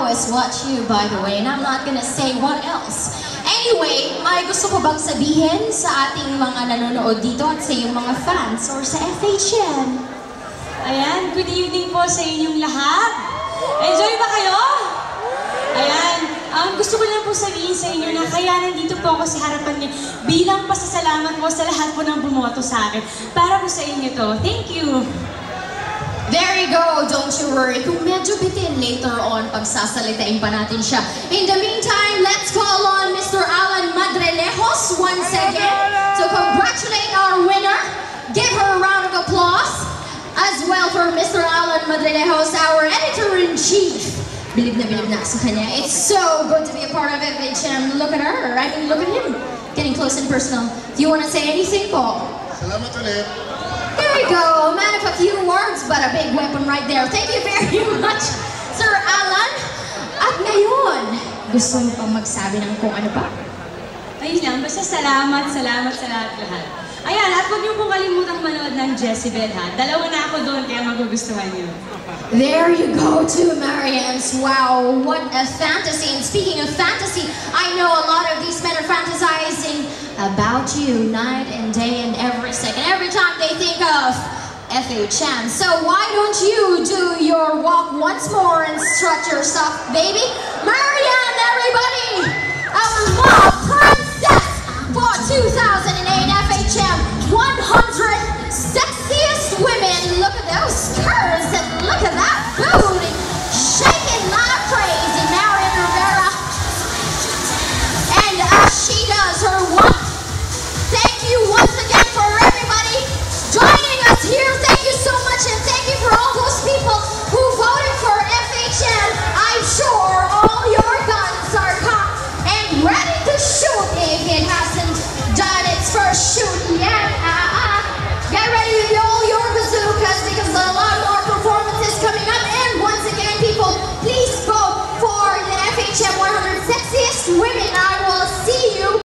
always watch you, by the way, and I'm not gonna say what else. Anyway, may gusto ko bang sabihin sa ating mga nanonood dito at sa iyong mga fans or sa FHM? Ayan, good evening po sa inyong lahat. Enjoy ba kayo? Ayan, gusto ko lang po sabihin sa inyo na kaya nandito po ako sa harapan niyo bilang pasasalamat po sa lahat po ng bumoto sa akin. Para po sa inyo to. Thank you. There you go, don't you worry. Kung medyo bitin later on, pagsasalitain pa natin siya. In the meantime, let's call on Mr. Alan Madrelejos once again. So congratulate our winner. Give her a round of applause. As well for Mr. Alan Madrelejos, our editor-in-chief. Bilib na sa kanya. It's so good to be a part of FHM. Look at her. I mean, look at him. Getting close and personal. Do you want to say anything, po? Salamat ulit. There you go. Man of a few words, but a big weapon right there. Thank you very much, Sir Alan. At ngayon, gusto mo pang magsabi ng kung ano pa? Ayun lang, basta salamat sa lahat-lahat. Ayan, at huwag niyo pong kalimutang manood ng Jezebel, ha? Dalawa na ako doon, kaya magugustuhan niyo. There you go, too, Marians. Wow, what a fantasy. And speaking of fantasy, I know a lot of these men are fantasizing about you night and day and every second, every time they think of FHM. So why don't you do your walk once more and strut yourself, baby? Marian, everybody! Our mob princess for 2008 FHM 100 sexiest women. Look at those curves and look at that booty. Shaking like crazy, Marian Rivera. And as she does her walk, thank you once again for everybody joining us here. Thank you so much, and thank you for all those people who voted for FHM. I'm sure all your guns are cocked and ready to shoot if it hasn't done its first shoot yet.